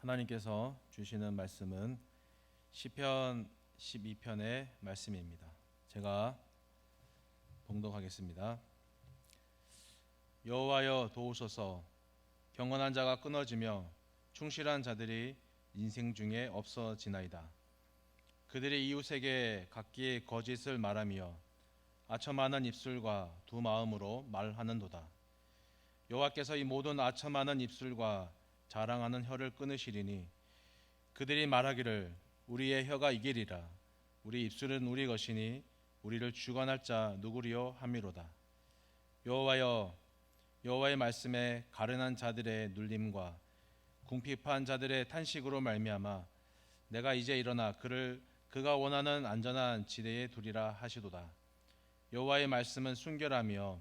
하나님께서 주시는 말씀은 시편 12편의 말씀입니다. 제가 봉독하겠습니다. 여호와여 도우소서. 경건한 자가 끊어지며 충실한 자들이 인생 중에 없어지나이다. 그들이 이웃에게 각기 거짓을 말하며 아첨하는 입술과 두 마음으로 말하는도다. 여호와께서 이 모든 아첨하는 입술과 자랑하는 혀를 끊으시리니 그들이 말하기를 우리의 혀가 이기리라. 우리 입술은 우리 것이니 우리를 주관할 자 누구리요 함이로다. 여호와여, 여호와의 말씀에 가련한 자들의 눌림과 궁핍한 자들의 탄식으로 말미암아 내가 이제 일어나 그가 원하는 안전한 지대에 두리라 하시도다. 여호와의 말씀은 순결하며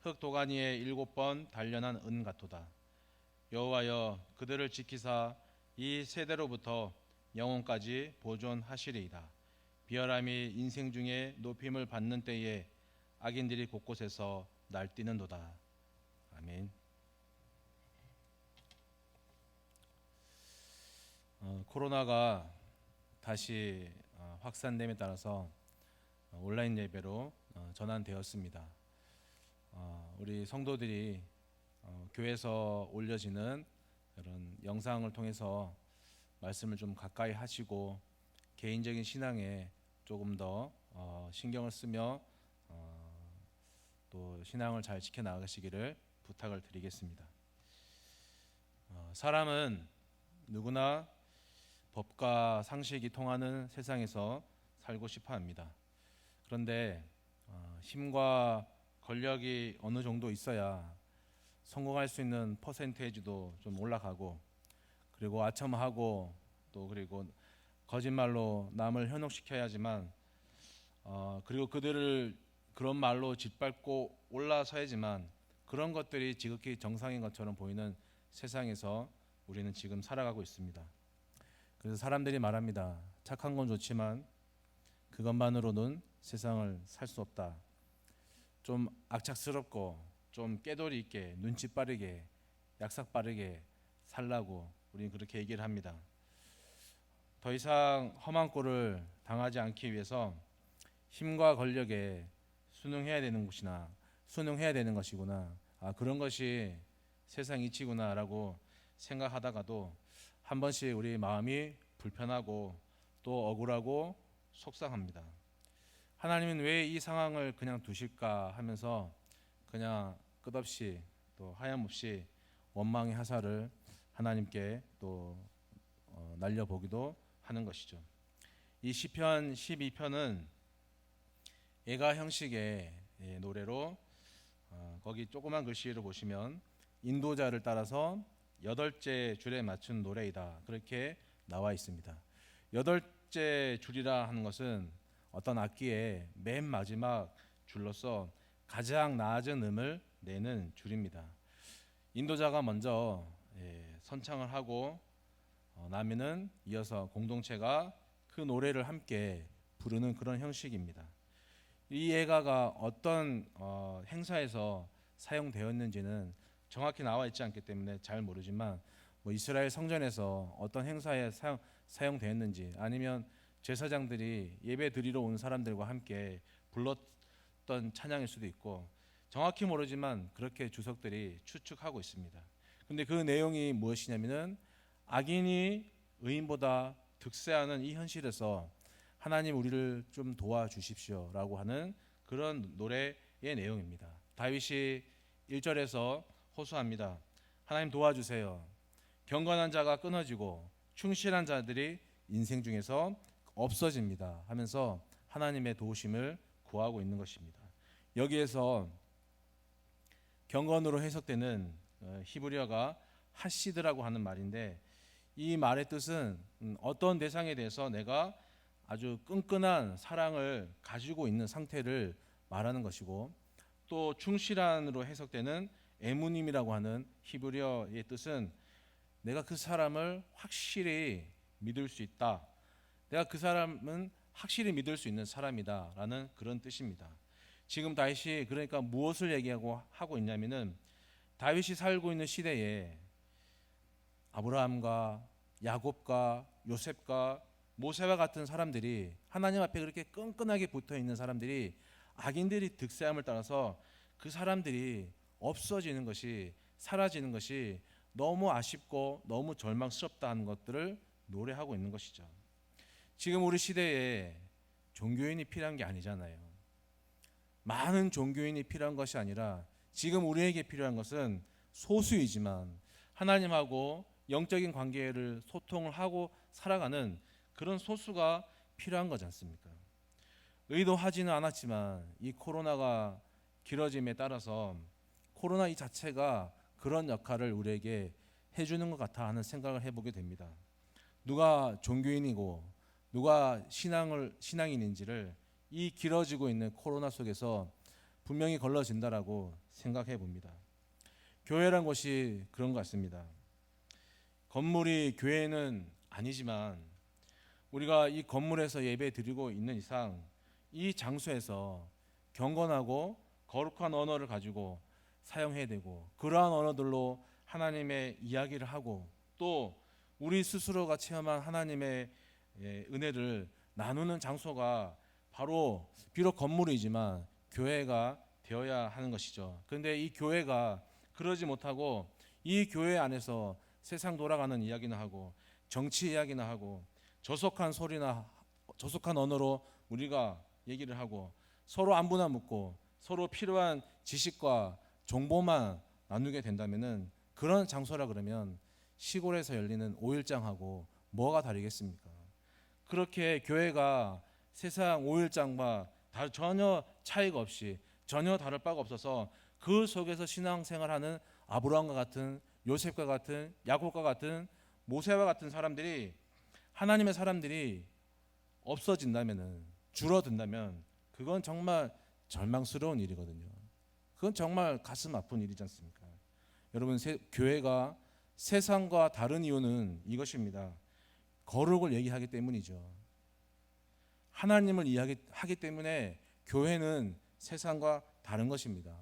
흙 도가니에 7번 단련한 은 같도다. 여호와여, 그들을 지키사 이 세대로부터 영원까지 보존하시리이다. 비열함이 인생 중에 높임을 받는 때에 악인들이 곳곳에서 날뛰는도다. 아멘. 코로나가 다시 확산됨에 따라서 온라인 예배로 전환되었습니다. 우리 성도들이 교회에서 올려지는 이런 영상을 통해서 말씀을 좀 가까이 하시고 개인적인 신앙에 조금 더 신경을 쓰며 또 신앙을 잘 지켜나가시기를 부탁을 드리겠습니다. 사람은 누구나 법과 상식이 통하는 세상에서 살고 싶어 합니다. 그런데 힘과 권력이 어느 정도 있어야 성공할 수 있는 퍼센테이지도 좀 올라가고, 그리고 아첨하고 또 그리고 거짓말로 남을 현혹시켜야지만 그리고 그들을 그런 말로 짓밟고 올라서야지만 그런 것들이 지극히 정상인 것처럼 보이는 세상에서 우리는 지금 살아가고 있습니다. 그래서 사람들이 말합니다. 착한 건 좋지만 그것만으로는 세상을 살 수 없다. 좀 악착스럽고 좀 깨돌이 있게 눈치 빠르게 약삭 빠르게 살라고 우리는 그렇게 얘기를 합니다. 더 이상 험한 꼴을 당하지 않기 위해서 힘과 권력에 순응해야 되는 것이구나. 그런 것이 세상 이치구나라고 생각하다가도 한 번씩 우리 마음이 불편하고 또 억울하고 속상합니다. 하나님은 왜 이 상황을 그냥 두실까 하면서 그냥 끝없이 또 하염없이 원망의 화살을 하나님께 또 날려보기도 하는 것이죠. 이 시편 12편은 예가 형식의 노래로 거기 조그만 글씨를 보시면 인도자를 따라서 8째 줄에 맞춘 노래이다, 그렇게 나와 있습니다. 8째 줄이라 하는 것은 어떤 악기의 맨 마지막 줄로서 가장 낮은 음을 내는 줄입니다. 인도자가 먼저 선창을 하고 나면은 이어서 공동체가 그 노래를 함께 부르는 그런 형식입니다. 이 예가가 어떤 행사에서 사용되었는지는 정확히 나와 있지 않기 때문에 잘 모르지만 이스라엘 성전에서 어떤 행사에 사용되었는지, 아니면 제사장들이 예배 드리러 온 사람들과 함께 불렀던 찬양일 수도 있고, 정확히 모르지만 그렇게 주석들이 추측하고 있습니다. 그런데 그 내용이 무엇이냐면은 악인이 의인보다 득세하는 이 현실에서 하나님 우리를 좀 도와주십시오라고 하는 그런 노래의 내용입니다. 다윗이 1절에서 호소합니다. 하나님 도와주세요. 경건한 자가 끊어지고 충실한 자들이 인생 중에서 없어집니다 하면서 하나님의 도우심을 구하고 있는 것입니다. 여기에서 경건으로 해석되는 히브리어가 하시드라고 하는 말인데, 이 말의 뜻은 어떤 대상에 대해서 내가 아주 끈끈한 사랑을 가지고 있는 상태를 말하는 것이고, 또 충실한으로 해석되는 에무님이라고 하는 히브리어의 뜻은 내가 그 사람을 확실히 믿을 수 있다, 내가 그 사람은 확실히 믿을 수 있는 사람이다 라는 그런 뜻입니다. 지금 다윗이 그러니까 무엇을 하고 있냐면은 다윗이 살고 있는 시대에 아브라함과 야곱과 요셉과 모세와 같은 사람들이 하나님 앞에 그렇게 끈끈하게 붙어 있는 사람들이 악인들이 득세함을 따라서 그 사람들이 없어지는 것이, 사라지는 것이 너무 아쉽고 너무 절망스럽다 하는 것들을 노래하고 있는 것이죠. 지금 우리 시대에 종교인이 필요한 게 아니잖아요. 많은 종교인이 필요한 것이 아니라 지금 우리에게 필요한 것은 소수이지만 하나님하고 영적인 관계를 소통을 하고 살아가는 그런 소수가 필요한 거지 않습니까? 의도하지는 않았지만 이 코로나가 길어짐에 따라서 코로나 이 자체가 그런 역할을 우리에게 해주는 것 같아 하는 생각을 해보게 됩니다. 누가 종교인이고 누가 신앙인인지를 이 길어지고 있는 코로나 속에서 분명히 걸러진다라고 생각해 봅니다. 교회란 곳이 그런 것 같습니다. 건물이 교회는 아니지만 우리가 이 건물에서 예배 드리고 있는 이상 이 장소에서 경건하고 거룩한 언어를 가지고 사용해야 되고, 그러한 언어들로 하나님의 이야기를 하고 또 우리 스스로가 체험한 하나님의 은혜를 나누는 장소가 바로 비록 건물이지만 교회가 되어야 하는 것이죠. 그런데 이 교회가 그러지 못하고 이 교회 안에서 세상 돌아가는 이야기나 하고 정치 이야기나 하고 저속한 소리나 저속한 언어로 우리가 얘기를 하고 서로 안부나 묻고 서로 필요한 지식과 정보만 나누게 된다면은 그런 장소라 그러면 시골에서 열리는 5일장하고 뭐가 다르겠습니까? 그렇게 교회가 세상 5일장과 전혀 차이가 없이 전혀 다를 바가 없어서 그 속에서 신앙생활하는 아브라함과 같은, 요셉과 같은, 야곱과 같은, 모세와 같은 사람들이, 하나님의 사람들이 없어진다면은, 줄어든다면 그건 정말 절망스러운 일이거든요. 그건 정말 가슴 아픈 일이지 않습니까? 여러분, 교회가 세상과 다른 이유는 이것입니다. 거룩을 얘기하기 때문이죠. 하나님을 이야기하기 때문에 교회는 세상과 다른 것입니다.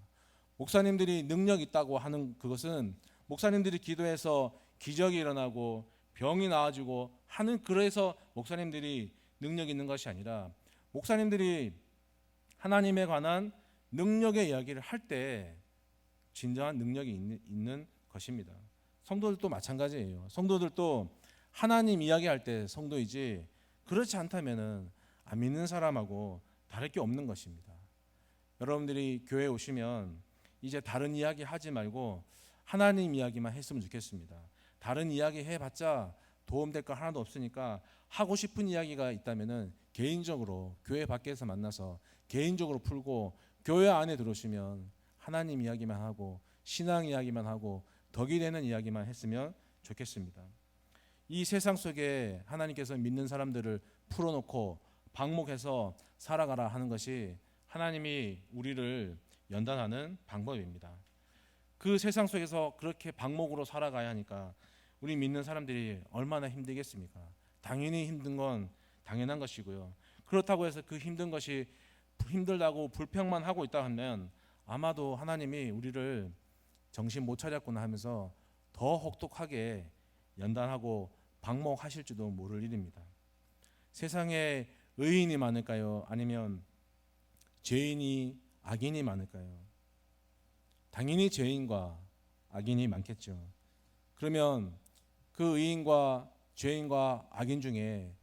목사님들이 능력 있다고 하는 그것은 목사님들이 기도해서 기적이 일어나고 병이 나아지고 하는, 그래서 목사님들이 능력 있는 것이 아니라 목사님들이 하나님에 관한 능력의 이야기를 할 때 진정한 능력이 있는 것입니다. 성도들도 마찬가지예요. 성도들도 하나님 이야기할 때 성도이지, 그렇지 않다면은 안 믿는 사람하고 다를 게 없는 것입니다. 여러분들이 교회에 오시면 이제 다른 이야기 하지 말고 하나님 이야기만 했으면 좋겠습니다. 다른 이야기 해봤자 도움될 거 하나도 없으니까 하고 싶은 이야기가 있다면은 개인적으로 교회 밖에서 만나서 개인적으로 풀고, 교회 안에 들어오시면 하나님 이야기만 하고 신앙 이야기만 하고 덕이 되는 이야기만 했으면 좋겠습니다. 이 세상 속에 하나님께서 믿는 사람들을 풀어놓고 방목해서 살아가라 하는 것이 하나님이 우리를 연단하는 방법입니다. 그 세상 속에서 그렇게 방목으로 살아가야 하니까 우리 믿는 사람들이 얼마나 힘들겠습니까? 당연히 힘든 건 당연한 것이고요. 그렇다고 해서 그 힘든 것이 힘들다고 불평만 하고 있다 하면 아마도 하나님이 우리를 정신 못 차렸구나 하면서 더 혹독하게 연단하고 방목하실지도 모를 일입니다. 세상에 의인이 많을까요? 아니면 죄인이, 악인이 많을까요? 당연히 죄인과 악인이 많겠죠. 그러면 그 의인과 죄인과 악인 중에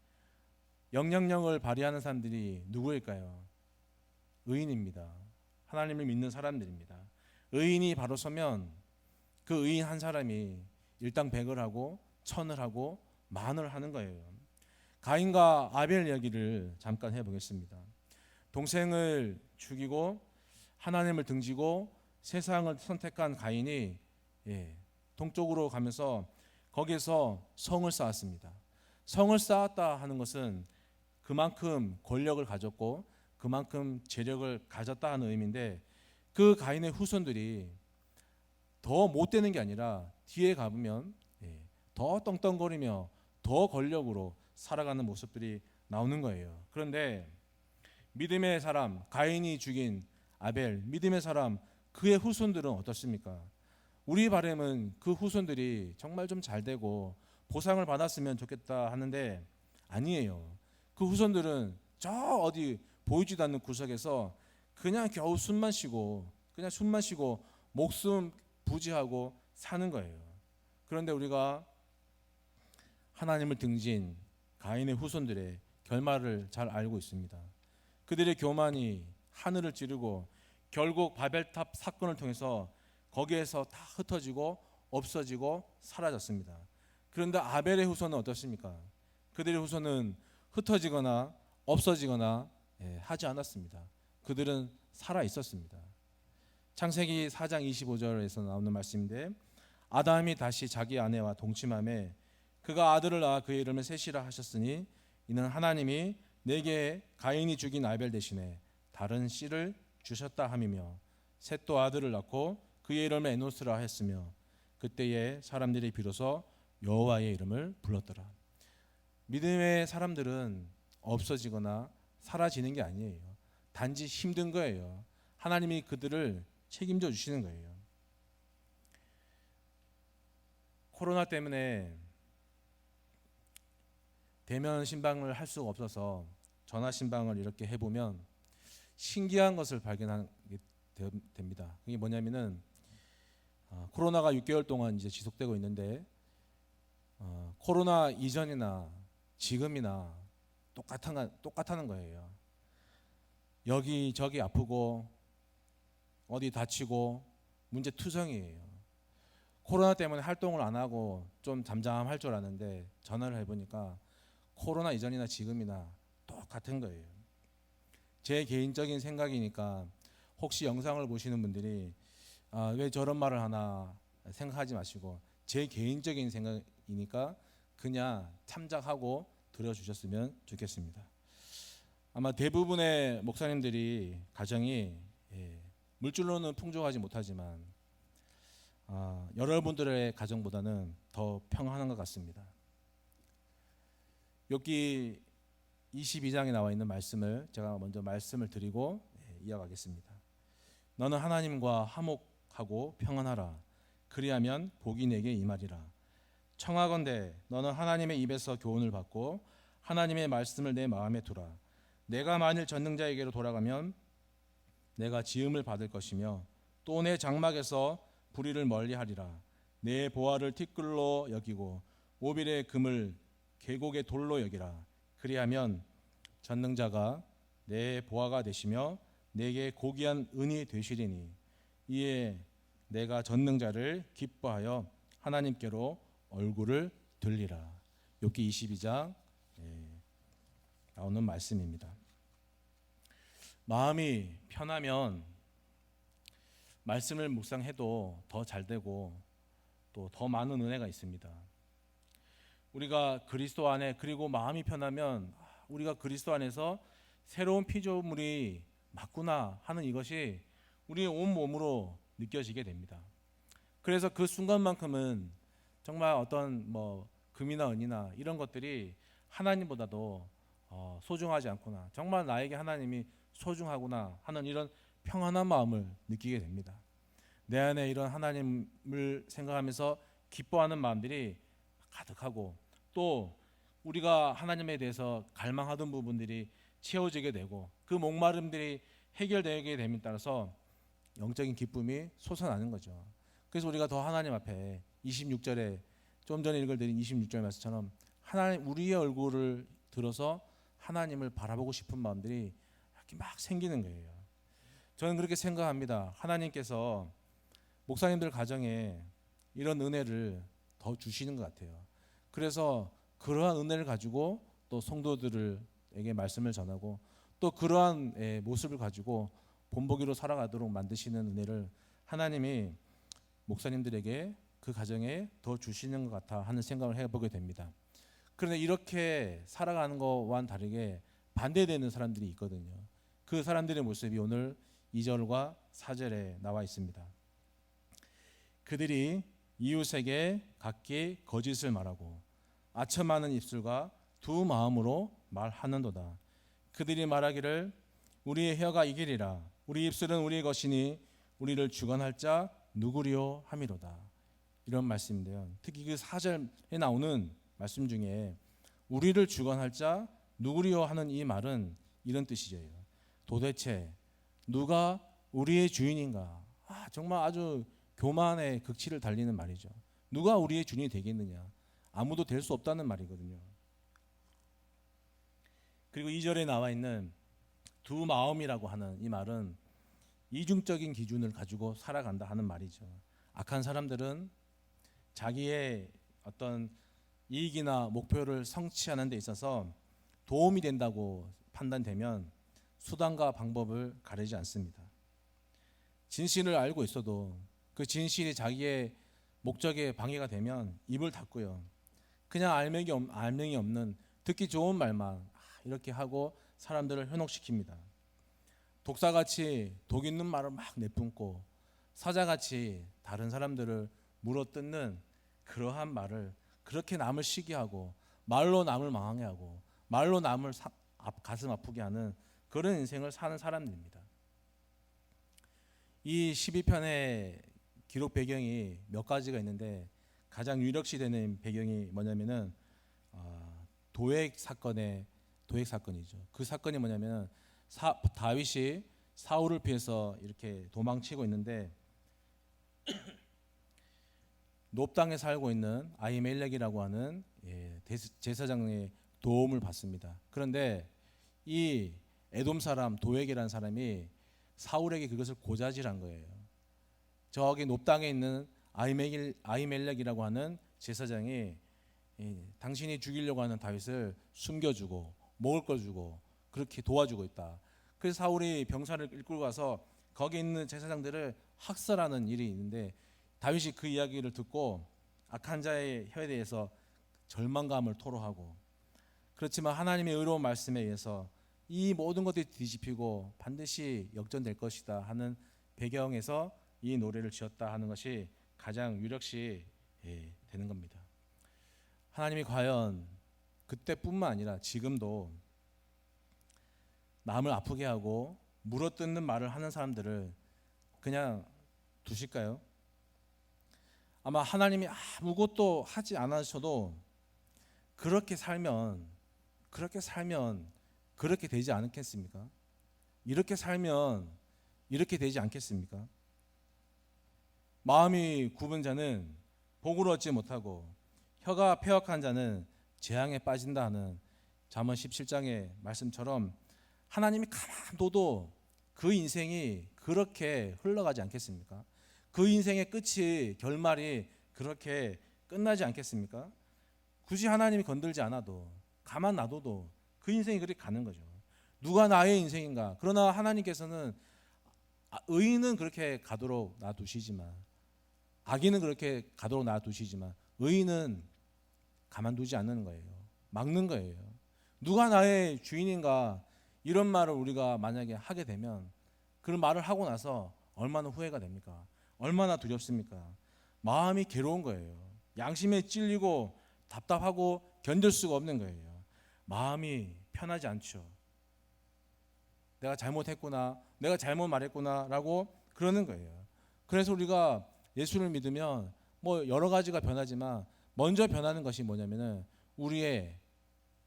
영향력을 발휘하는 사람들이 누구일까요? 의인입니다. 하나님을 믿는 사람들입니다. 의인이 바로 서면 그 의인 한 사람이 일당백을 하고 천을 하고 만을 하는 거예요. 가인과 아벨 이야기를 잠깐 해보겠습니다. 동생을 죽이고 하나님을 등지고 세상을 선택한 가인이 동쪽으로 가면서 거기에서 성을 쌓았습니다. 성을 쌓았다 하는 것은 그만큼 권력을 가졌고 그만큼 재력을 가졌다 하는 의미인데, 그 가인의 후손들이 더 못되는 게 아니라 뒤에 가보면 더 떵떵거리며 더 권력으로 살아가는 모습들이 나오는 거예요. 그런데 믿음의 사람 가인이 죽인 아벨, 믿음의 사람 그의 후손들은 어떻습니까? 우리 바람은 그 후손들이 정말 좀 잘되고 보상을 받았으면 좋겠다 하는데 아니에요. 그 후손들은 저 어디 보이지도 않는 구석에서 그냥 겨우 숨만 쉬고 목숨 부지하고 사는 거예요. 그런데 우리가 하나님을 등진 가인의 후손들의 결말을 잘 알고 있습니다. 그들의 교만이 하늘을 찌르고 결국 바벨탑 사건을 통해서 거기에서 다 흩어지고 없어지고 사라졌습니다. 그런데 아벨의 후손은 어떻습니까? 그들의 후손은 흩어지거나 없어지거나 하지 않았습니다. 그들은 살아 있었습니다. 창세기 4장 25절에서 나오는 말씀인데 아담이 다시 자기 아내와 동침하매 그가 아들을 낳아 그의 이름을 셋이라 하셨으니 이는 하나님이 내게 가인이 죽인 아벨 대신에 다른 씨를 주셨다 함이며 셋도 아들을 낳고 그의 이름을 에노스라 했으며 그때에 사람들이 비로소 여호와의 이름을 불렀더라. 믿음의 사람들은 없어지거나 사라지는 게 아니에요. 단지 힘든 거예요. 하나님이 그들을 책임져 주시는 거예요. 코로나 때문에 대면 신방을 할 수가 없어서 전화 신방을 이렇게 해보면 신기한 것을 발견하게 됩니다. 그게 뭐냐면은 코로나가 6개월 동안 이제 지속되고 있는데 코로나 이전이나 지금이나 똑같다는 거예요. 여기저기 아프고 어디 다치고 문제투성이에요. 코로나 때문에 활동을 안 하고 좀 잠잠할 줄 아는데 전화를 해보니까 코로나 이전이나 지금이나 똑같은 거예요. 제 개인적인 생각이니까 혹시 영상을 보시는 분들이 왜 저런 말을 하나 생각하지 마시고 제 개인적인 생각이니까 그냥 참작하고 들어주셨으면 좋겠습니다. 아마 대부분의 목사님들이 가정이 물질로는 풍족하지 못하지만 여러분들의 가정보다는 더 평안한 것 같습니다. 욥기 22장에 나와 있는 말씀을 제가 먼저 말씀을 드리고 이어가겠습니다. 너는 하나님과 화목하고 평안하라. 그리하면 복이 내게 임하리라. 청하건대 너는 하나님의 입에서 교훈을 받고 하나님의 말씀을 내 마음에 두라. 내가 만일 전능자에게로 돌아가면 내가 지음을 받을 것이며 또 내 장막에서 불의를 멀리하리라. 내 보화를 티끌로 여기고 오빌의 금을 계곡의 돌로 여기라. 그리하면 전능자가 내 보화가 되시며 내게 고귀한 은이 되시리니 이에 내가 전능자를 기뻐하여 하나님께로 얼굴을 들리라. 욥기 22장 나오는 말씀입니다. 마음이 편하면 말씀을 묵상해도 더 잘되고 또 더 많은 은혜가 있습니다. 우리가 그리스도 안에 그리고 마음이 편하면 우리가 그리스도 안에서 새로운 피조물이 맞구나 하는 이것이 우리의 온몸으로 느껴지게 됩니다. 그래서 그 순간만큼은 정말 어떤 금이나 은이나 이런 것들이 하나님보다도 소중하지 않구나, 정말 나에게 하나님이 소중하구나 하는 이런 평안한 마음을 느끼게 됩니다. 내 안에 이런 하나님을 생각하면서 기뻐하는 마음들이 가득하고 또 우리가 하나님에 대해서 갈망하던 부분들이 채워지게 되고 그 목마름들이 해결되게 됨에 따라서 영적인 기쁨이 솟아나는 거죠. 그래서 우리가 더 하나님 앞에 26절에 좀 전에 읽어드린 26절 말씀처럼 하나님 우리의 얼굴을 들어서 하나님을 바라보고 싶은 마음들이 이렇게 막 생기는 거예요. 저는 그렇게 생각합니다. 하나님께서 목사님들 가정에 이런 은혜를 더 주시는 것 같아요. 그래서 그러한 은혜를 가지고 또 성도들에게 말씀을 전하고 또 그러한 모습을 가지고 본보기로 살아가도록 만드시는 은혜를 하나님이 목사님들에게 그 가정에 더 주시는 것 같아 하는 생각을 해보게 됩니다. 그런데 이렇게 살아가는 것과는 다르게 반대되는 사람들이 있거든요. 그 사람들의 모습이 오늘 2절과 4절에 나와 있습니다. 그들이 이웃에게 각기 거짓을 말하고 아첨하는 입술과 두 마음으로 말하는도다. 그들이 말하기를 우리의 혀가 이기리라. 우리 입술은 우리의 것이니 우리를 주관할 자 누구리요 함이로다. 이런 말씀인데요. 특히 그 4절에 나오는 말씀 중에 우리를 주관할 자 누구리요 하는 이 말은 이런 뜻이죠. 도대체 누가 우리의 주인인가? 정말 아주 교만의 극치를 달리는 말이죠. 누가 우리의 주인이 되겠느냐? 아무도 될 수 없다는 말이거든요. 그리고 2절에 나와 있는 두 마음이라고 하는 이 말은 이중적인 기준을 가지고 살아간다 하는 말이죠. 악한 사람들은 자기의 어떤 이익이나 목표를 성취하는 데 있어서 도움이 된다고 판단되면 수단과 방법을 가리지 않습니다. 진실을 알고 있어도 그 진실이 자기의 목적에 방해가 되면 입을 닫고요. 그냥 알맹이 없는 듣기 좋은 말만 이렇게 하고 사람들을 현혹시킵니다. 독사같이 독 있는 말을 막 내뿜고 사자같이 다른 사람들을 물어뜯는 그러한 말을 그렇게 남을 시기하고 말로 남을 망하게 하고 말로 남을 가슴 아프게 하는 그런 인생을 사는 사람들입니다. 이 12편의 기록 배경이 몇 가지가 있는데 가장 유력시 되는 배경이 뭐냐면은 도액 사건이죠. 그 사건이 뭐냐면은 다윗이 사울을 피해서 이렇게 도망치고 있는데 놉당에 살고 있는 아히멜렉이라고 하는 제사장의 도움을 받습니다. 그런데 이 에돔 사람 도액이라는 사람이 사울에게 그것을 고자질한 거예요. 저기 놉당에 있는 아히멜렉이라고 하는 제사장이 당신이 죽이려고 하는 다윗을 숨겨주고 먹을 걸 주고 그렇게 도와주고 있다. 그래서 사울이 병사를 이끌고 가서 거기 있는 제사장들을 학살하는 일이 있는데 다윗이 그 이야기를 듣고 악한 자의 혀에 대해서 절망감을 토로하고 그렇지만 하나님의 의로운 말씀에 의해서 이 모든 것들이 뒤집히고 반드시 역전될 것이다 하는 배경에서 이 노래를 지었다 하는 것이 가장 유력시 되는 겁니다. 하나님이 과연 그때뿐만 아니라 지금도 남을 아프게 하고 물어뜯는 말을 하는 사람들을 그냥 두실까요? 아마 하나님이 아무것도 하지 않으셔도 그렇게 살면 그렇게 되지 않겠습니까? 이렇게 살면 이렇게 되지 않겠습니까? 마음이 굽은 자는 복을 얻지 못하고 혀가 패역한 자는 재앙에 빠진다 하는 잠언 17장의 말씀처럼 하나님이 가만 둬도 그 인생이 그렇게 흘러가지 않겠습니까? 그 인생의 끝이 결말이 그렇게 끝나지 않겠습니까? 굳이 하나님이 건들지 않아도 가만 놔둬도 그 인생이 그렇게 가는 거죠. 누가 나의 인생인가? 그러나 하나님께서는 의인은 그렇게 가도록 놔두시지만 악인은 그렇게 가도록 놔두시지만 의인은 가만두지 않는 거예요. 막는 거예요. 누가 나의 주인인가? 이런 말을 우리가 만약에 하게 되면 그런 말을 하고 나서 얼마나 후회가 됩니까? 얼마나 두렵습니까? 마음이 괴로운 거예요. 양심에 찔리고 답답하고 견딜 수가 없는 거예요. 마음이 편하지 않죠. 내가 잘못했구나, 내가 잘못 말했구나 라고 그러는 거예요. 그래서 우리가 예수를 믿으면 뭐 여러 가지가 변하지만 먼저 변하는 것이 뭐냐면은 우리의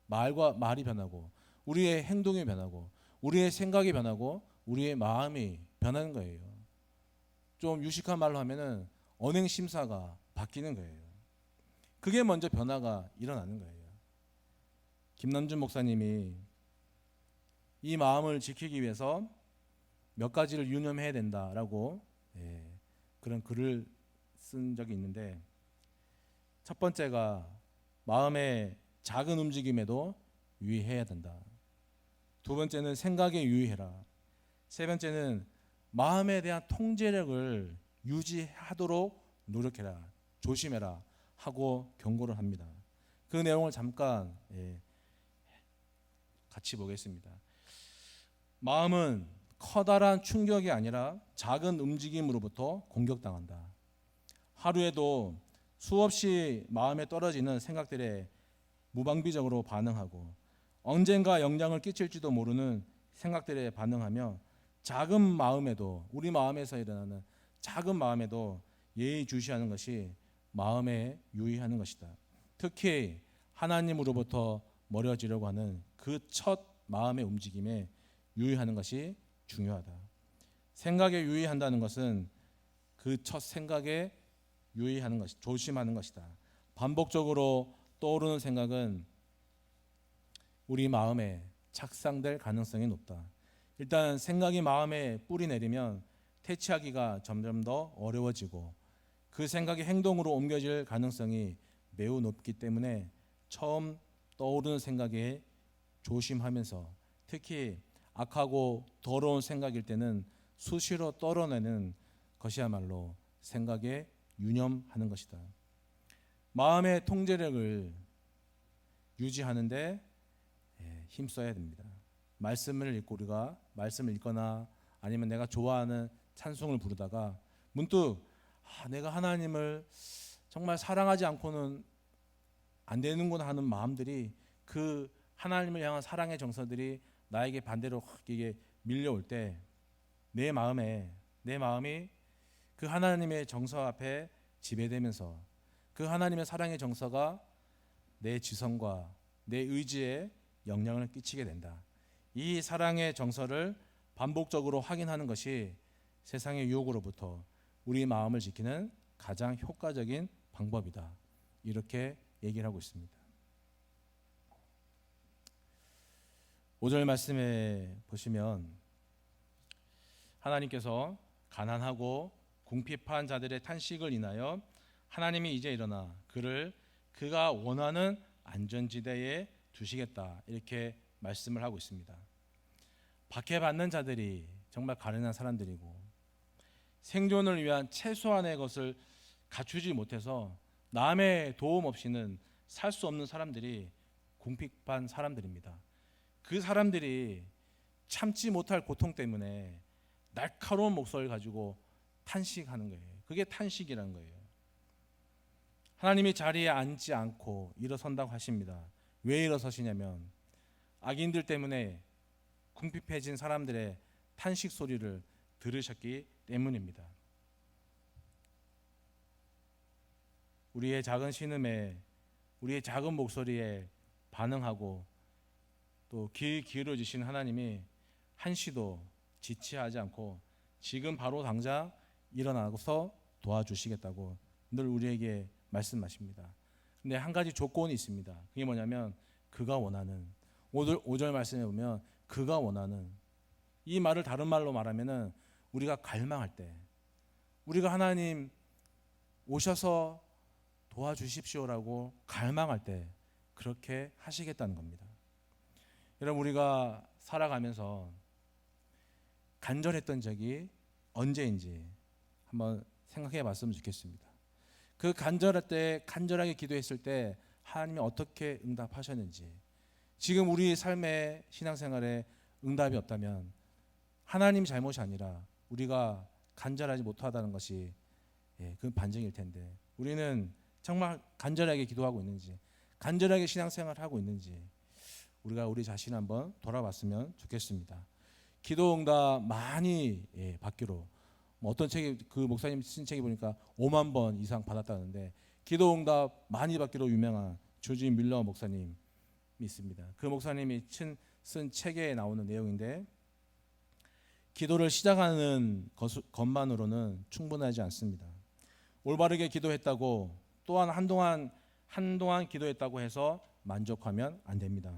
말이 변하고 우리의 행동이 변하고 우리의 생각이 변하고 우리의 마음이 변하는 거예요. 좀 유식한 말로 하면은 언행 심사가 바뀌는 거예요. 그게 먼저 변화가 일어나는 거예요. 김남준 목사님이 이 마음을 지키기 위해서 몇 가지를 유념해야 된다라고 그런 글을 쓴 적이 있는데 첫 번째가 마음의 작은 움직임에도 유의해야 된다. 두 번째는 생각에 유의해라. 세 번째는 마음에 대한 통제력을 유지하도록 노력해라. 조심해라 하고 경고를 합니다. 그 내용을 잠깐 같이 보겠습니다. 마음은 커다란 충격이 아니라 작은 움직임으로부터 공격당한다. 하루에도 수없이 마음에 떨어지는 생각들에 무방비적으로 반응하고 언젠가 영향을 끼칠지도 모르는 생각들에 반응하며 작은 마음에도 우리 마음에서 일어나는 작은 마음에도 예의주시하는 것이 마음에 유의하는 것이다. 특히 하나님으로부터 멀어지려고 하는 그 첫 마음의 움직임에 유의하는 것이 중요하다. 생각에 유의한다는 것은 그 첫 생각에 유의하는 것이, 조심하는 것이다. 반복적으로 떠오르는 생각은 우리 마음에 착상될 가능성이 높다. 일단 생각이 마음에 뿌리 내리면 퇴치하기가 점점 더 어려워지고 그 생각이 행동으로 옮겨질 가능성이 매우 높기 때문에 처음 떠오르는 생각에 조심하면서, 특히 악하고 더러운 생각일 때는 수시로 떨어내는 것이야말로 생각에 유념하는 것이다. 마음의 통제력을 유지하는데 힘써야 됩니다. 말씀을 읽고 우리가 말씀을 읽거나 아니면 내가 좋아하는 찬송을 부르다가 문득 내가 하나님을 정말 사랑하지 않고는 안 되는구나 하는 마음들이, 그 하나님을 향한 사랑의 정서들이 나에게 반대로 이게 밀려올 때 내 마음이 그 하나님의 정서 앞에 지배되면서 그 하나님의 사랑의 정서가 내 지성과 내 의지에 영향을 끼치게 된다. 이 사랑의 정서를 반복적으로 확인하는 것이 세상의 유혹으로부터 우리 마음을 지키는 가장 효과적인 방법이다. 이렇게 얘기를 하고 있습니다. 5절 말씀에 보시면 하나님께서 가난하고 궁핍한 자들의 탄식을 인하여 하나님이 이제 일어나 그를 그가 원하는 안전지대에 두시겠다, 이렇게 말씀을 하고 있습니다. 박해받는 자들이 정말 가난한 사람들이고 생존을 위한 최소한의 것을 갖추지 못해서 남의 도움 없이는 살 수 없는 사람들이 궁핍한 사람들입니다. 그 사람들이 참지 못할 고통 때문에 날카로운 목소리를 가지고 탄식하는 거예요. 그게 탄식이라는 거예요. 하나님이 자리에 앉지 않고 일어선다고 하십니다. 왜 일어서시냐면 악인들 때문에 궁핍해진 사람들의 탄식 소리를 들으셨기 때문입니다. 우리의 작은 신음에, 우리의 작은 목소리에 반응하고 또 귀 기울여주신 하나님이 한시도 지체하지 않고 지금 바로 당장 일어나서 도와주시겠다고 늘 우리에게 말씀하십니다. 근데 한 가지 조건이 있습니다. 그게 뭐냐면 그가 원하는, 5절 말씀에 보면 그가 원하는, 이 말을 다른 말로 말하면은 우리가 갈망할 때, 우리가 하나님 오셔서 도와주십시오라고 갈망할 때 그렇게 하시겠다는 겁니다. 여러분, 우리가 살아가면서 간절했던 적이 언제인지 한번 생각해 봤으면 좋겠습니다. 그 간절할 때, 간절하게 기도했을 때 하나님이 어떻게 응답하셨는지, 지금 우리 삶의 신앙생활에 응답이 없다면 하나님 잘못이 아니라 우리가 간절하지 못하다는 것이 그 반증일 텐데, 우리는 정말 간절하게 기도하고 있는지, 간절하게 신앙생활을 하고 있는지 우리가 우리 자신 한번 돌아봤으면 좋겠습니다. 기도 응답 많이 받기로, 어떤 책이, 그 목사님 쓴 책이 보니까 5만 번 이상 받았다는데, 기도 응답 많이 받기로 유명한 조지 밀러 목사님이 있습니다. 그 목사님이 쓴 책에 나오는 내용인데, 기도를 시작하는 것만으로는 충분하지 않습니다. 올바르게 기도했다고, 또한 한동안 기도했다고 해서 만족하면 안 됩니다.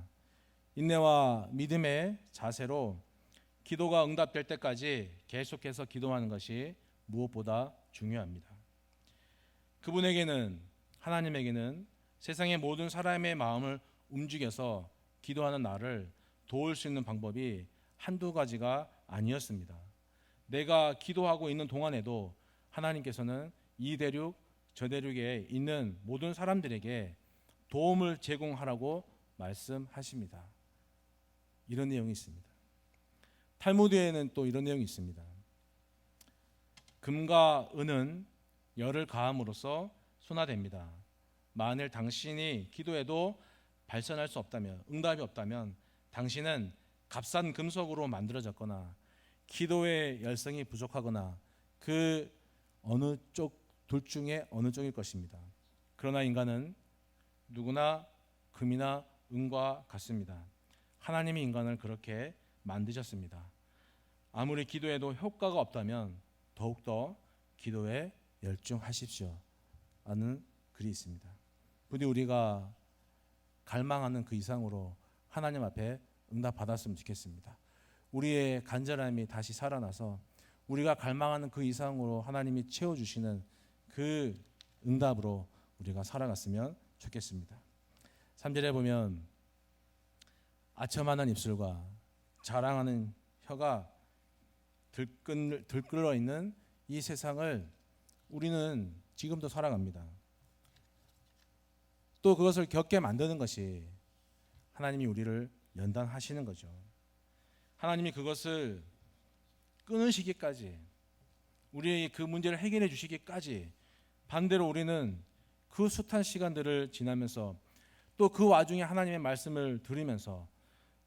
인내와 믿음의 자세로 기도가 응답될 때까지 계속해서 기도하는 것이 무엇보다 중요합니다. 그분에게는, 하나님에게는 세상의 모든 사람의 마음을 움직여서 기도하는 나를 도울 수 있는 방법이 한두 가지가 아니었습니다. 내가 기도하고 있는 동안에도 하나님께서는 이 대륙 저 대륙에 있는 모든 사람들에게 도움을 제공하라고 말씀하십니다. 이런 내용이 있습니다. 탈무드에는 또 이런 내용이 있습니다. 금과 은은 열을 가함으로써 순화됩니다. 만일 당신이 기도해도 발전할 수 없다면, 응답이 없다면 당신은 값싼 금속으로 만들어졌거나 기도의 열성이 부족하거나 그 어느 쪽, 둘 중에 어느 쪽일 것입니다. 그러나 인간은 누구나 금이나 은과 같습니다. 하나님이 인간을 그렇게 만드셨습니다. 아무리 기도해도 효과가 없다면 더욱더 기도에 열중하십시오 라는 글이 있습니다. 부디 우리가 갈망하는 그 이상으로 하나님 앞에 응답받았으면 좋겠습니다. 우리의 간절함이 다시 살아나서 우리가 갈망하는 그 이상으로 하나님이 채워주시는 그 응답으로 우리가 살아갔으면 좋겠습니다. 3절에 보면 아첨하는 입술과 자랑하는 혀가 들끓어 있는 이 세상을 우리는 지금도 살아갑니다. 또 그것을 겪게 만드는 것이 하나님이 우리를 연단하시는 거죠. 하나님이 그것을 끊으시기까지, 우리의 그 문제를 해결해 주시기까지 반대로 우리는 그 숱한 시간들을 지나면서 또 그 와중에 하나님의 말씀을 들으면서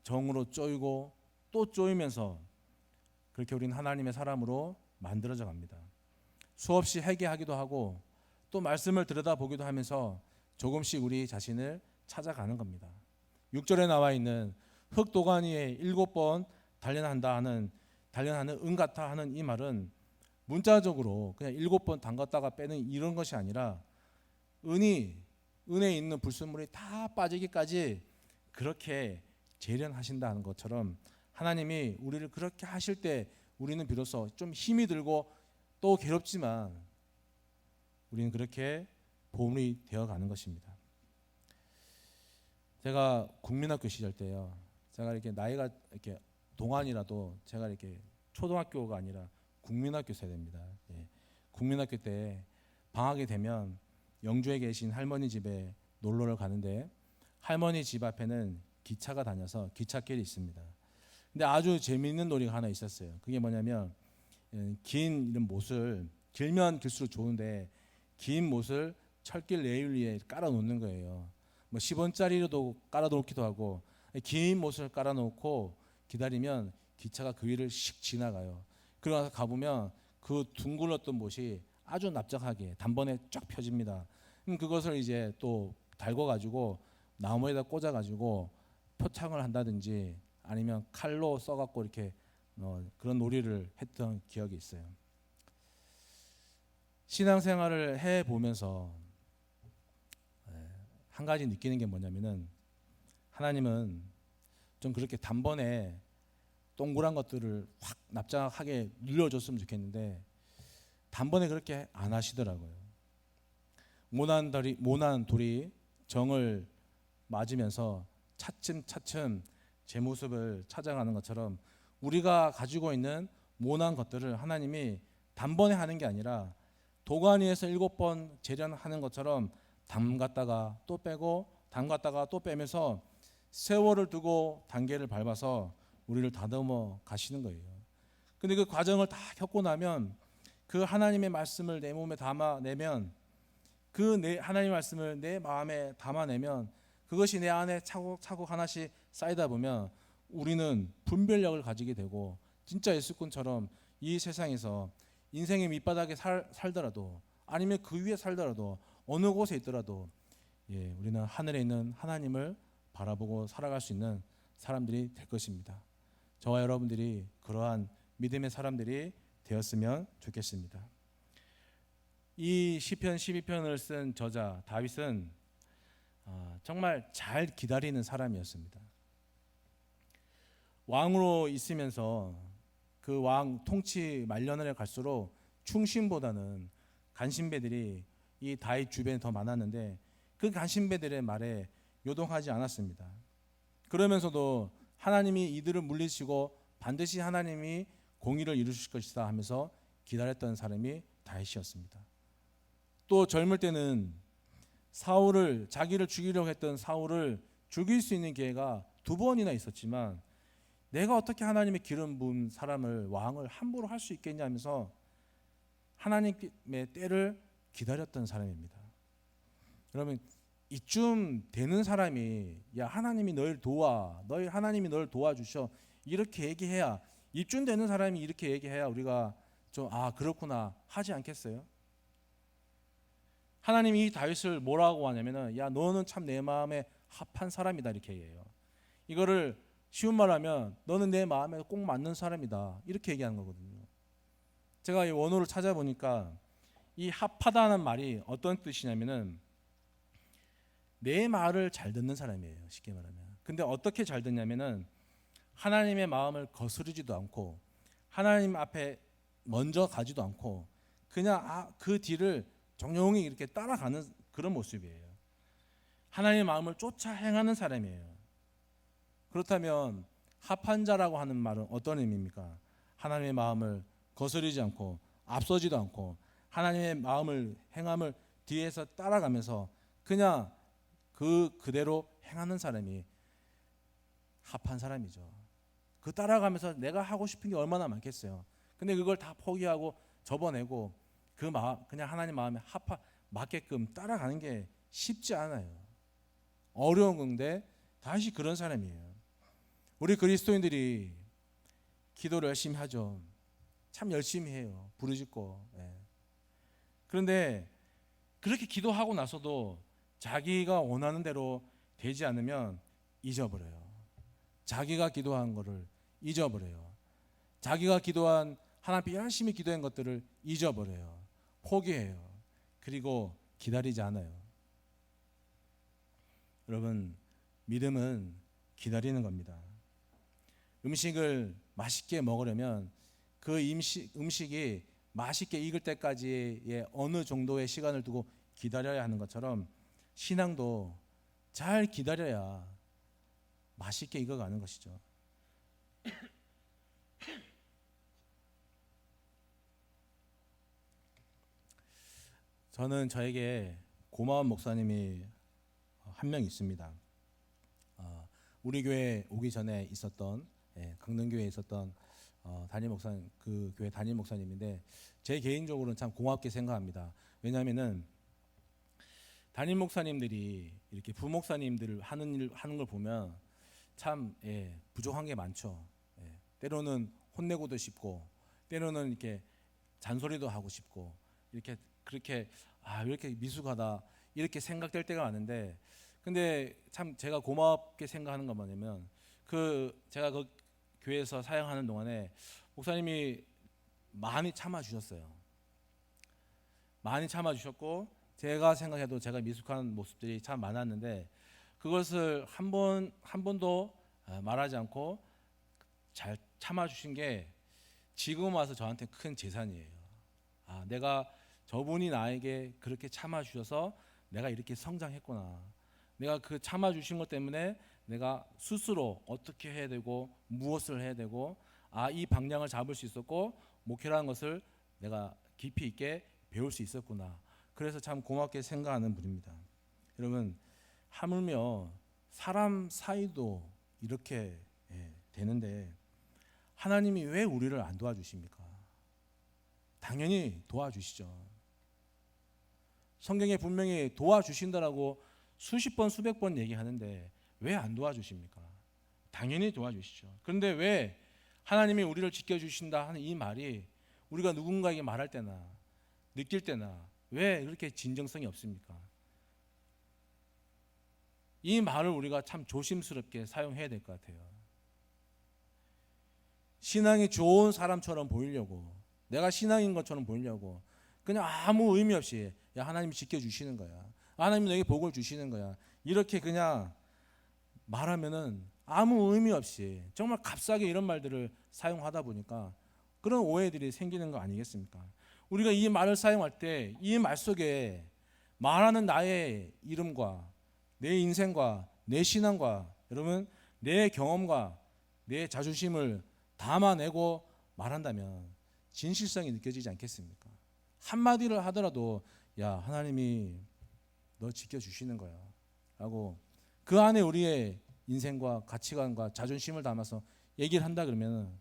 정으로 쪼이고 또 쪼이면서 그렇게 우리는 하나님의 사람으로 만들어져 갑니다. 수없이 회개하기도 하고 또 말씀을 들여다보기도 하면서 조금씩 우리 자신을 찾아가는 겁니다. 6절에 나와 있는 흙도가니에 7번 단련하는 은 같아 하는 이 말은 문자적으로 그냥 7번 담갔다가 빼는 이런 것이 아니라 은에 있는 불순물이 다 빠지기까지 그렇게 재련하신다는 것처럼 하나님이 우리를 그렇게 하실 때 우리는 비로소 좀 힘이 들고 또 괴롭지만 우리는 그렇게 보물이 되어가는 것입니다. 제가 국민학교 시절 때요, 제가 이렇게 나이가 이렇게 동안이라도 제가 이렇게 초등학교가 아니라 국민학교 세대입니다. 예. 국민학교 때 방학이 되면 영주에 계신 할머니 집에 놀러를 가는데 할머니 집 앞에는 기차가 다녀서 기찻길이 있습니다. 근데 아주 재미있는 놀이가 하나 있었어요. 그게 뭐냐면 긴 이런 못을, 길면 길수록 좋은데 긴 못을 철길 레일 위에 깔아 놓는 거예요. 뭐 10원짜리로도 깔아 놓기도 하고, 긴 못을 깔아 놓고 기다리면 기차가 그 위를 씩 지나가요. 그러고 가보면 그 둥글렀던 못이 아주 납작하게 단번에 쫙 펴집니다. 그것을 이제 또 달궈 가지고 나무에다 꽂아 가지고 표창을 한다든지 아니면 칼로 써 갖고 이렇게 그런 놀이를 했던 기억이 있어요. 신앙생활을 해 보면서 한 가지 느끼는 게 뭐냐면은 하나님은 좀 그렇게 단번에 동그란 것들을 확 납작하게 눌러줬으면 좋겠는데 단번에 그렇게 안 하시더라고요. 모난 돌이 정을 맞으면서 차츰차츰 제 모습을 찾아가는 것처럼 우리가 가지고 있는 모난 것들을 하나님이 단번에 하는 게 아니라 도가니에서 7번 재련하는 것처럼 담갔다가 또 빼고 담갔다가 또 빼면서 세월을 두고 단계를 밟아서 우리를 다듬어 가시는 거예요. 근데 그 과정을 다 겪고 나면 그 하나님의 말씀을 내 몸에 담아내면 하나님의 말씀을 내 마음에 담아내면 그것이 내 안에 차곡차곡 하나씩 쌓이다 보면 우리는 분별력을 가지게 되고 진짜 예수꾼처럼 이 세상에서 인생의 밑바닥에 살더라도 아니면 그 위에 살더라도 어느 곳에 있더라도 우리는 하늘에 있는 하나님을 바라보고 살아갈 수 있는 사람들이 될 것입니다. 저와 여러분들이 그러한 믿음의 사람들이 되었으면 좋겠습니다. 이 시편 12편을 쓴 저자 다윗은 정말 잘 기다리는 사람이었습니다. 왕으로 있으면서 그 왕 통치 말년을 갈수록 충신보다는 간신배들이 이 다윗 주변에 더 많았는데 그 간신배들의 말에 요동하지 않았습니다. 그러면서도 하나님이 이들을 물리치고 반드시 하나님이 공의를 이루실 것이다 하면서 기다렸던 사람이 다윗이었습니다. 또 젊을 때는 자기를 죽이려고 했던 사울을 죽일 수 있는 기회가 2번이나 있었지만 내가 어떻게 하나님의 기름 부은 사람을 왕을 함부로 할 수 있겠냐 하면서 하나님의 때를 기다렸던 사람입니다. 여러분 이쯤 되는 사람이 야 하나님이 널 하나님이 널 도와주셔 이렇게 얘기해야, 이쯤 되는 사람이 이렇게 얘기해야 우리가 좀 그렇구나 하지 않겠어요? 하나님이 이 다윗을 뭐라고 하냐면은 야 너는 참 내 마음에 합한 사람이다 이렇게 얘기해요. 이거를 쉬운 말하면 너는 내 마음에 꼭 맞는 사람이다 이렇게 얘기하는 거거든요. 제가 이 원어를 찾아보니까 이 합하다는 말이 어떤 뜻이냐면은 내 말을 잘 듣는 사람이에요. 쉽게 말하면. 근데 어떻게 잘 듣냐면은 하나님의 마음을 거스르지도 않고 하나님 앞에 먼저 가지도 않고 그냥 그 뒤를 종용히 이렇게 따라가는 그런 모습이에요. 하나님의 마음을 쫓아 행하는 사람이에요. 그렇다면 합한 자라고 하는 말은 어떤 의미입니까? 하나님의 마음을 거스르지 않고 앞서지도 않고 하나님의 마음을 행함을 뒤에서 따라가면서 그냥 그대로 행하는 사람이 합한 사람이죠. 그 따라가면서 내가 하고 싶은 게 얼마나 많겠어요. 근데 그걸 다 포기하고 접어내고 그냥 하나님 마음에 맞게끔 따라가는 게 쉽지 않아요. 어려운 건데 다시 그런 사람이에요. 우리 그리스도인들이 기도를 열심히 하죠. 참 열심히 해요. 부르짖고. 예. 그런데 그렇게 기도하고 나서도 자기가 원하는 대로 되지 않으면 잊어버려요. 자기가 기도한 거를 잊어버려요. 자기가 기도한 하나님께 열심히 기도한 것들을 잊어버려요. 포기해요. 그리고 기다리지 않아요. 여러분, 믿음은 기다리는 겁니다. 음식을 맛있게 먹으려면 그 음식이 맛있게 익을 때까지의 어느 정도의 시간을 두고 기다려야 하는 것처럼 신앙도 잘 기다려야 맛있게 익어가는 것이죠. 저는 저에게 고마운 목사님이 한 명 있습니다. 우리 교회 오기 전에 있었던 강릉교회에 있었던 담임 목사님, 그 교회 담임 목사님인데 제 개인적으로는 참 고맙게 생각합니다. 왜냐하면은 담임 목사님들이 이렇게 부목사님들 하는 걸 보면 참 부족한 게 많죠. 때로는 혼내고도 싶고 때로는 이렇게 잔소리도 하고 싶고 이렇게 그렇게 왜 이렇게 미숙하다 이렇게 생각될 때가 많은데 근데 참 제가 고맙게 생각하는 건 뭐냐면 제가 그 교회에서 사역하는 동안에 목사님이 많이 참아주셨어요. 많이 참아주셨고 제가 생각해도 제가 미숙한 모습들이 참 많았는데 그것을 한 번도 말하지 않고 잘 참아주신 게 지금 와서 저한테 큰 재산이에요. 내가 저분이 나에게 그렇게 참아주셔서 내가 이렇게 성장했구나. 내가 그 참아주신 것 때문에 내가 스스로 어떻게 해야 되고 무엇을 해야 되고 이 방향을 잡을 수 있었고 목회라는 것을 내가 깊이 있게 배울 수 있었구나. 그래서 참 고맙게 생각하는 분입니다. 여러분 하물며 사람 사이도 이렇게 되는데 하나님이 왜 우리를 안 도와주십니까? 당연히 도와주시죠. 성경에 분명히 도와주신다라고 수십 번 수백 번 얘기하는데 왜 안 도와주십니까? 당연히 도와주시죠. 그런데 왜 하나님이 우리를 지켜주신다 하는 이 말이 우리가 누군가에게 말할 때나 느낄 때나 왜 그렇게 진정성이 없습니까? 이 말을 우리가 참 조심스럽게 사용해야 될 것 같아요. 신앙이 좋은 사람처럼 보이려고 내가 신앙인 것처럼 보이려고 그냥 아무 의미 없이 하나님이 지켜주시는 거야. 하나님이 너에게 복을 주시는 거야. 이렇게 그냥 말하면은 아무 의미 없이 정말 값싸게 이런 말들을 사용하다 보니까 그런 오해들이 생기는 거 아니겠습니까? 우리가 이 말을 사용할 때 이 말 속에 말하는 나의 이름과 내 인생과 내 신앙과 여러분 내 경험과 내 자존심을 담아내고 말한다면 진실성이 느껴지지 않겠습니까? 한마디를 하더라도 하나님이 너 지켜주시는 거야 라고 그 안에 우리의 인생과 가치관과 자존심을 담아서 얘기를 한다 그러면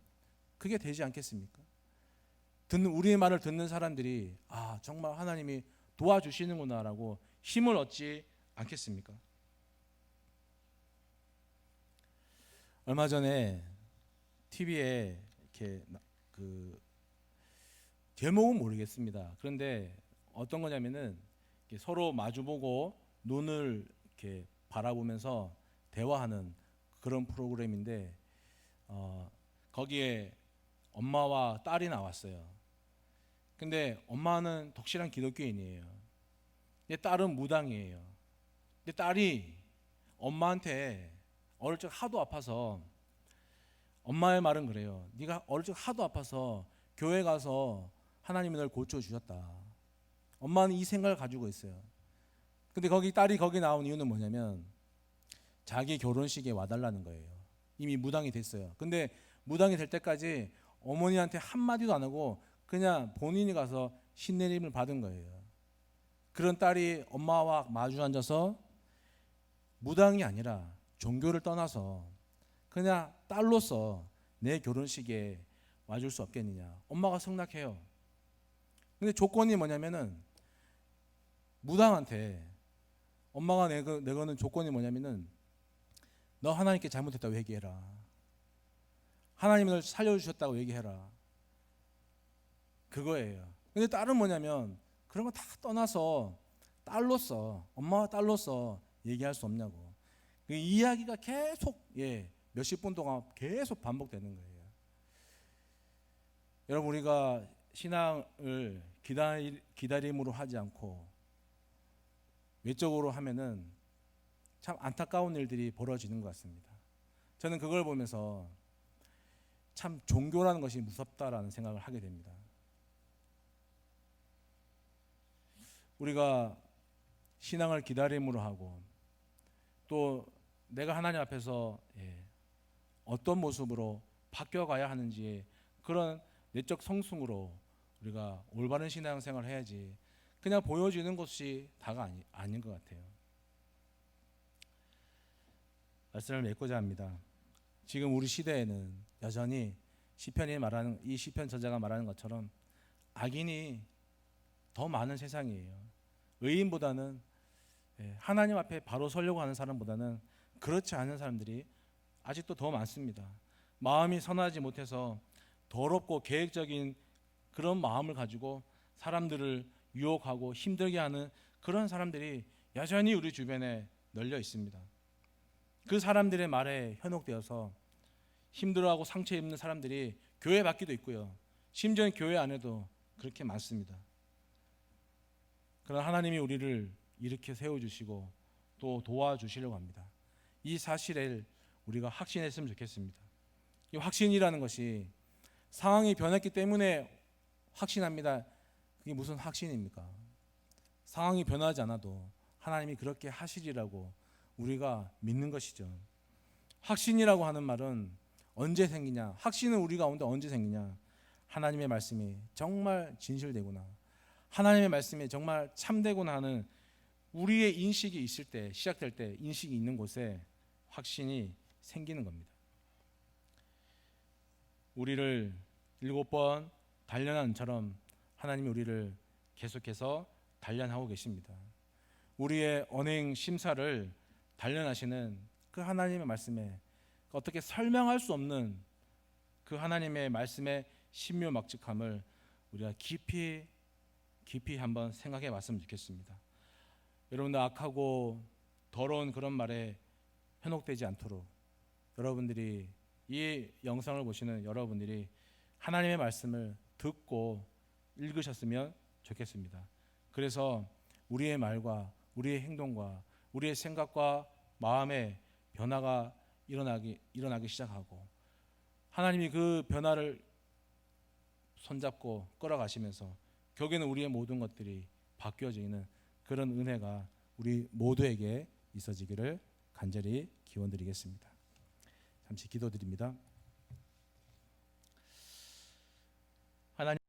그게 되지 않겠습니까? 우리의 말을 듣는 사람들이 정말 하나님이 도와주시는구나 라고 힘을 얻지 않겠습니까? 얼마 전에 TV에 이렇게 제목은 모르겠습니다. 그런데 어떤 거냐면은 서로 마주보고 눈을 이렇게 바라보면서 대화하는 그런 프로그램인데 거기에 엄마와 딸이 나왔어요. 근데 엄마는 독실한 기독교인이에요. 근데 딸은 무당이에요. 근데 딸이 엄마한테 어릴 적 하도 아파서, 엄마의 말은 그래요. 네가 어릴 적 하도 아파서 교회 가서 하나님이 널 고쳐주셨다. 엄마는 이 생각을 가지고 있어요. 근데 딸이 거기 나온 이유는 뭐냐면 자기 결혼식에 와달라는 거예요. 이미 무당이 됐어요. 근데 무당이 될 때까지 어머니한테 한마디도 안 하고 그냥 본인이 가서 신내림을 받은 거예요. 그런 딸이 엄마와 마주 앉아서 무당이 아니라 종교를 떠나서 그냥 딸로서 내 결혼식에 와줄 수 없겠느냐. 엄마가 승낙해요. 근데 조건이 뭐냐면은 무당한테 엄마가 내거는 조건이 뭐냐면은 너 하나님께 잘못했다고 얘기해라. 하나님이 널 살려주셨다고 얘기해라. 그거예요. 근데 딸은 뭐냐면 그런 거 다 떠나서 딸로서, 엄마와 딸로서 얘기할 수 없냐고. 그 이야기가 계속 몇십 분 동안 계속 반복되는 거예요. 여러분, 우리가 신앙을 기다림으로 하지 않고 외적으로 하면은 참 안타까운 일들이 벌어지는 것 같습니다. 저는 그걸 보면서 참 종교라는 것이 무섭다라는 생각을 하게 됩니다. 우리가 신앙을 기다림으로 하고 또 내가 하나님 앞에서 어떤 모습으로 바뀌어가야 하는지 그런 내적 성숙으로 우리가 올바른 신앙생활을 해야지 그냥 보여지는 것이 다가 아닌 것 같아요. 말씀을 맺고자 합니다. 지금 우리 시대에는 여전히 이 시편 저자가 말하는 것처럼 악인이 더 많은 세상이에요. 의인보다는 하나님 앞에 바로 서려고 하는 사람보다는 그렇지 않은 사람들이 아직도 더 많습니다. 마음이 선하지 못해서 더럽고 계획적인 그런 마음을 가지고 사람들을 유혹하고 힘들게 하는 그런 사람들이 여전히 우리 주변에 널려 있습니다. 그 사람들의 말에 현혹되어서 힘들어하고 상처 입는 사람들이 교회 밖에도 있고요. 심지어 교회 안에도 그렇게 많습니다. 그러나 하나님이 우리를 이렇게 세워주시고 또 도와주시려고 합니다. 이 사실을 우리가 확신했으면 좋겠습니다. 이 확신이라는 것이 상황이 변했기 때문에 확신합니다. 그게 무슨 확신입니까? 상황이 변하지 않아도 하나님이 그렇게 하시리라고 우리가 믿는 것이죠. 확신이라고 하는 말은 언제 생기냐? 확신은 우리 가운데 언제 생기냐? 하나님의 말씀이 정말 진실되구나, 하나님의 말씀이 정말 참되구나 하는 우리의 인식이 있을 때, 시작될 때 인식이 있는 곳에 확신이 생기는 겁니다. 우리를 7번 단련한 은처럼 하나님이 우리를 계속해서 단련하고 계십니다. 우리의 언행 심사를 단련하시는 그 하나님의 말씀에 어떻게 설명할 수 없는 그 하나님의 말씀의 신묘막측함을 우리가 깊이 한번 생각해 봤으면 좋겠습니다. 여러분들 악하고 더러운 그런 말에 현혹되지 않도록 여러분들이 이 영상을 보시는 여러분들이 하나님의 말씀을 듣고 읽으셨으면 좋겠습니다. 그래서 우리의 말과 우리의 행동과 우리의 생각과 마음의 변화가 일어나기 시작하고 하나님이 그 변화를 손잡고 끌어가시면서 결국에는 우리의 모든 것들이 바뀌어지는 그런 은혜가 우리 모두에게 있어지기를 간절히 기원드리겠습니다. 잠시 기도드립니다. 하나님